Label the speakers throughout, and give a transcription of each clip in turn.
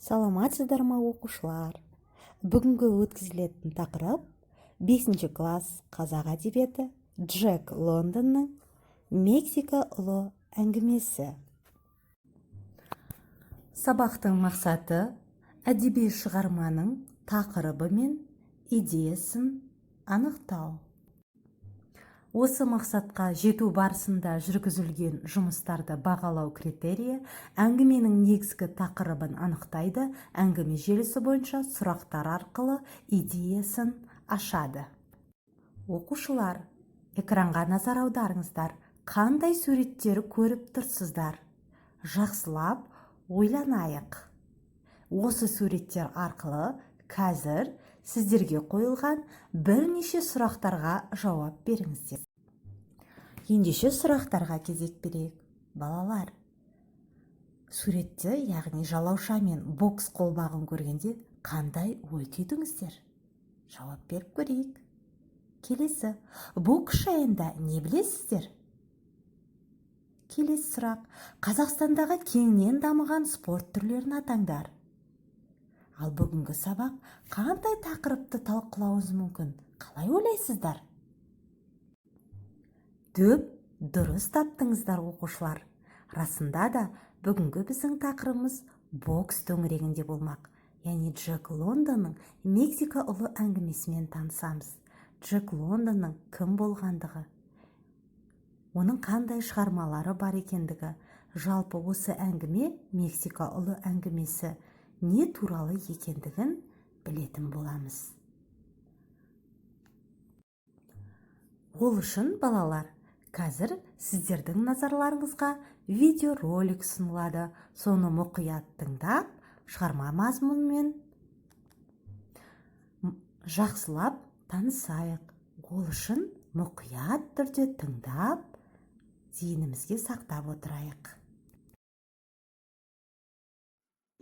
Speaker 1: Саламатсыздар ма оқушылар? Бүгінгі өткізілетін тақырып 5 класс қазақ әдебиеті Джек Лондонның Мексика ұлы әңгімесі. Сабақтың мақсаты әдеби шығарманың тақырыбы мен идеясын анықтау. Осы мақсатқа жету барысында жүргізілген жұмыстарды бағалау критерийі әңгіменің негізгі тақырыбын анықтайды, әңгіме желісі бойынша сұрақтар арқылы идеясын ашады. Оқушылар, экранға назар аударыңыздар. Қандай суреттер көріп тұрсыздар? Жақсылап ойланайық. Осы суреттер арқылы қазір сіздерге қойылған бірнеше сұрақтарға жауап беріңіздер. Ендеше сұрақтарға кезек берейік. Балалар, суретті, яғни жалауша мен бокс қолбағын көргенде қандай ой түйдіңіздер? Жауап беріп көрейік. Келесі, бокс жайында не білесіздер? Келесі сұрақ, Қазақстандағы кеңінен дамыған спорт түрлерін атаңдар. Ал бүгінгі сабақ қандай тақырыпты талқылауымыз мүмкін? Қалай ойлайсыздар? Дұрыс таптыңыздар оқушылар. Расында да бүгінгі біздің тақырыбымыз бокс төңірегінде болмақ. Яғни Джек Лондонның Мексика ұлы әңгімесімен танысамыз. Джек Лондонның кім болғандығы, оның қандай шығармалары бар екендігі, жалпы осы әңгіме Мексика ұлы әңгімесі не туралы екендігін білетін боламыз. Ол үшін балалар, қазір сіздердің назарларыңызға видеоролик ұсынылады. Соны мұқият тыңдап, шығарма мазмұнымен жақсылап танысайық. Ол үшін мұқият түрде тыңдап, зейінімізге сақтап отырайық.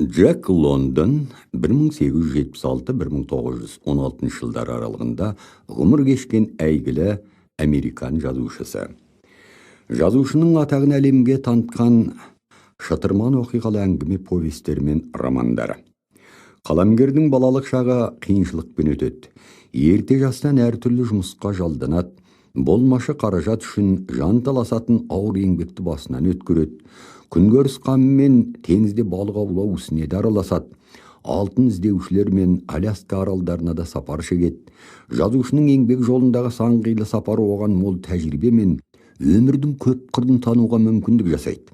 Speaker 2: Джек Лондон 1876-1916 жылдар аралығында ғұмыр кешкен әйгілі американ жазушысы. Жазушының атағын әлемге танытқан шытырман оқиғалы әңгіме повестері мен романдары. Қаламгердің балалық шағы қиыншылықпен өтеді. Ерте жастан әртүрлі жұмысқа жалданады. Болмашы қаражат үшін жанталасатын ауыр еңбекті басынан өткереді. Күнкөріс қамымен теңізде балық аулау ісіне де араласады. Алтын іздеушілер мен Аляска аралдарына да сапар шегеді. Жазушының еңбек жолындағы сан қилы сапары оған мол тәжірибе мен өмірдің көп қырын тануға мүмкіндік жасайды.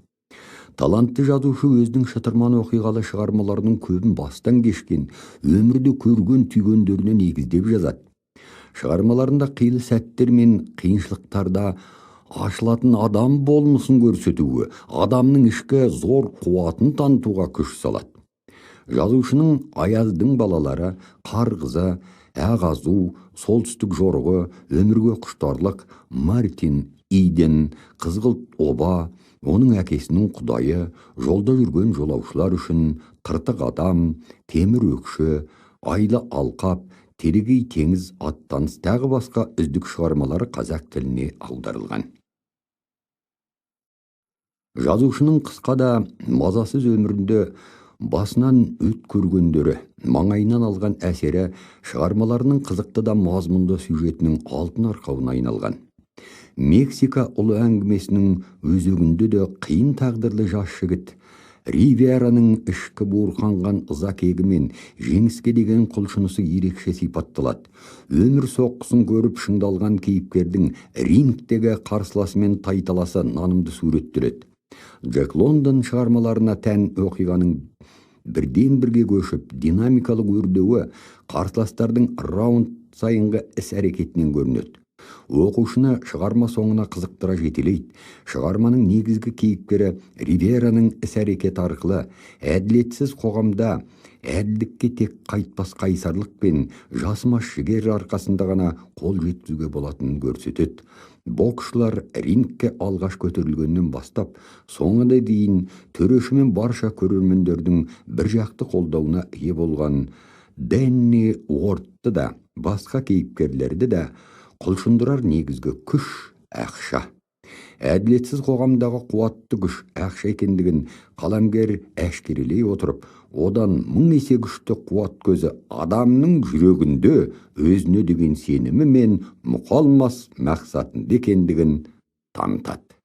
Speaker 2: Талантты жазушы өзінің шытырман оқиғалы шығармаларының көбін бастан кешкен, өмірді көрген түйгендеріне негіздеп жазады. Шығармаларында қилы сәттер мен қиыншылықтарда ашылатын адам болмысын көрсетуге, адамның ішкі зор қуатын танытуға күш салады. Жазушының Аяздың балалары, Қарғызы, Ағазу, Солтүстік жорығы, Өмірге құштарлық, Мартин Иден, Қызғылт оба, оның әкесінің құдайы, Жолда жүрген жолаушылар үшін, Тыртық адам, Темір өкші, Айлы алқап, Терегей теңіз аттаныс тағы басқа үздік шығармалары қазақ тіліне аударылған. Жазушының қысқа да мазасыз өмірінде басынан өт көргендері, маңайынан алған әсері шығармаларының қызықты да мазмұнды сюжетінің алтын арқауына айналған. Мексика ұлы әңгімесінің өзегінде де қиын тағдырлы жас жігіт Ривераның ішкі буырқанған ыза кегімен жеңіске деген құлшынысы ерекше сипатталады. Өмір соққысын көріп шыңдалған кейіпкердің рингтегі қарсыласымен тайталасы нанымды суреттеледі. Джек Лондон шығармаларына тән оқиғаның бірден бірге көшіп, динамикалық өрдеуі қарсыластардың раунд сайынғы іс-әрекетінен көрінеді. Оқушыны шығарма соңына қызықтыра жетелейді. Шығарманың негізгі кейіпкері Ривераның іс-әрекет арқылы әділетсіз қоғамда әділдікке тек қайтпас қайсарлық пен жасымас жігер арқасында ғана қол жеткізуге болатынын көрсетеді. Боксшылар рингке алғаш көтерілгеннен бастап, соңына дейін төреші мен барша көрермендердің бір жақты қолдауына ие болған Дэнни Уортты да, басқа кейіпкерлерді де құлшындырар негізгі күш ақша. Әділетсіз қоғамдағы қуатты күш ақша екендігін қаламгер әшкерелей отырып, одан 1000 есе күшті қуат көзі адамның жүрегінде өзіне деген сенімі мен мұқалмас мақсатында екендігін танытады.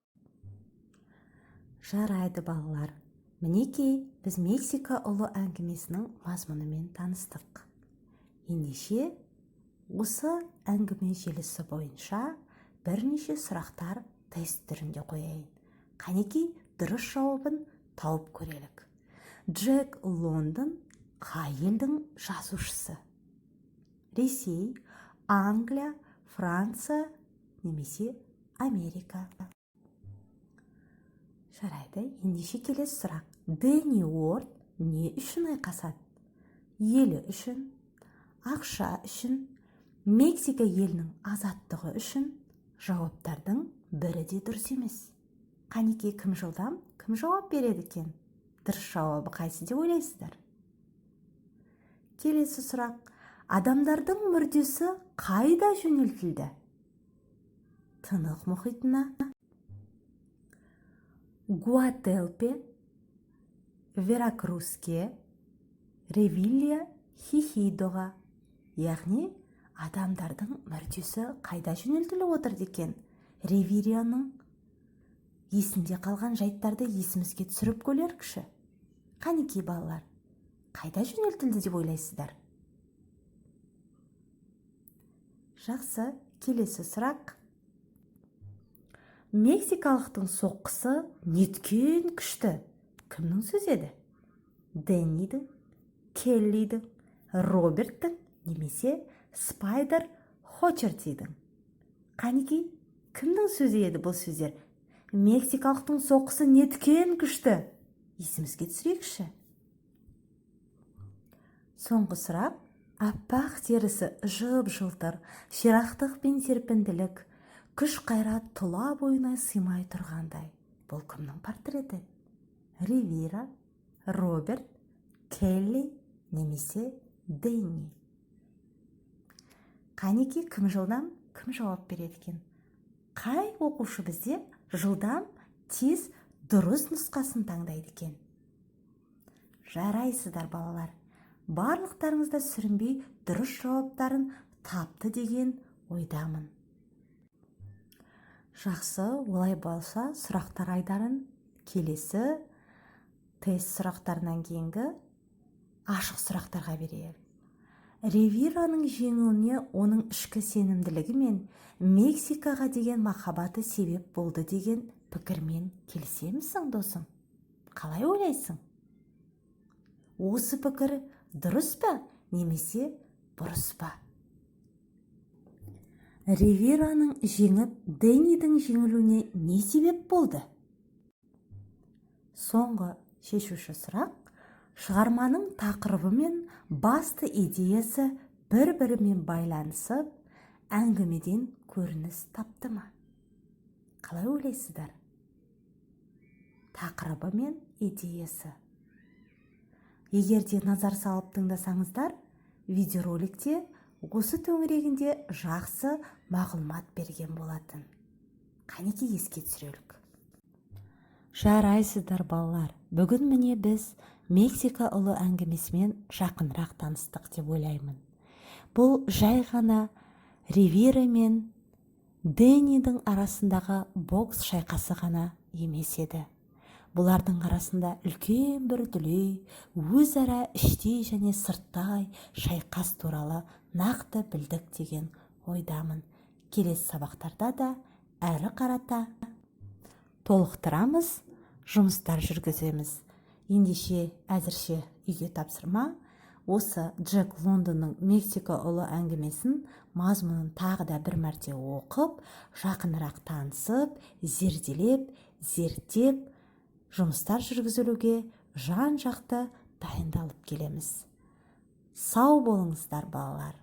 Speaker 1: Жарайды балалар, мінекей біз Мексика ұлы әңгімесінің мазмұнымен таныстық. Ендеше осы әңгіме желісі бойынша бірнеше сұрақтар тест түрінде қояйын. Қанекей дұрыс жауабын тауып көрелік. Джек Лондон қай елдің жазушысы? Ресей, Англия, Франция немесе Америка? Жарайды, ендеше келесі сұрақ. Дэнни Уорд не үшін айқасады? Елі үшін, ақша үшін, Мексика елінің азаттығы үшін? Жауаптардың бірі де дұрыс емес. Қанекей кім жылдам, кім жауап береді екен? Дұрыс жауабы қайсы деп ойлайсыздар? Келесі сұрақ. Адамдардың мүрдесі қайда жөнелтілді? Тынық мұхитына, Гуателпе, Веракруске, Ревилья, Хихидоға. Яғни адамдардың мүрдесі қайда жөнелтіліп отырды екен? Ревирияның есінде қалған жайттарды есімізге түсіріп көрелікші. Қанекей балалар, қайда жөнелтілді деп ойлайсыздар? Жақсы, келесі сұрақ. Мексикалықтың соққысы неткен күшті? Кімнің сөзі еді? Дэннидің, Келлидің, Роберттің немесе Спайдер Хочертидің? Қанекей, кімнің сөзі еді бұл сөздер? Мексикалықтың соққысы неткен күшті? Есімізге түсірейікші. Соңғы сұрақ. Аппақ терісі жып-жылтыр, ширақтық пен серпінділік, күш қайрат тұла бойына сыймай тұрғандай. Бұл кімнің портреті? Ривира, Роберт, Келли немесе Дэнни? Қанекей кім жылдам, кім жауап береді екен? Қай оқушы бізде жылдам, тез, дұрыс нұсқасын таңдайды екен? Жарайсыздар балалар. Барлықтарыңызда сүрінбей дұрыс жауаптарын тапты деген ойдамын. Жақсы, олай болса сұрақтар айдарын келесі тест сұрақтарынан кейінгі ашық сұрақтарға берейік. Ривираның жеңуіне оның ішкі сенімділігі мен Мексикаға деген махаббаты себеп болды деген пікірмен келісемісің, досым? Қалай ойлайсың? Осы пікір дұрыс па, немесе бұрыс па? Ривираның жеңіп, Дэннидің жеңілуіне не себеп болды? Соңғы шешуші сұрақ. Шығарманың тақырыбы мен басты идеясы бір-бірімен байланысып, әңгімеден көрініс тапты ма? Қалай ойлайсыздар? Тақырыбы мен идеясы. Егерде назар салып тыңдасаңыздар, видеороликте осы төңірегінде жақсы мағлұмат берген болатын. Қанекей еске түсірелік. Жарайсыздар балалар, бүгін міне біз Мексика ұлы әңгімесімен жақынырақ таныстық деп ойлаймын. Бұл жай ғана Ривира мен Дэннидің арасындағы бокс шайқасы ғана емес еді. Бұлардың арасында үлкен бір дүлей, өзара іштей және сырттай шайқас туралы нақты білдік деген ойдамын. Келесі сабақтарда да әрі қарата толықтырамыз, жұмыстар жүргіземіз. Ендеше әзірше үйге тапсырма. Осы Джек Лондонның Мексика ұлы әңгімесін мазмұнын тағы да бір мәрте оқып, жақынырақ танысып, зерделеп, зерттеп, жұмыстар жүргізілуге жан-жақты дайындалып келеміз. Сау болыңыздар балалар.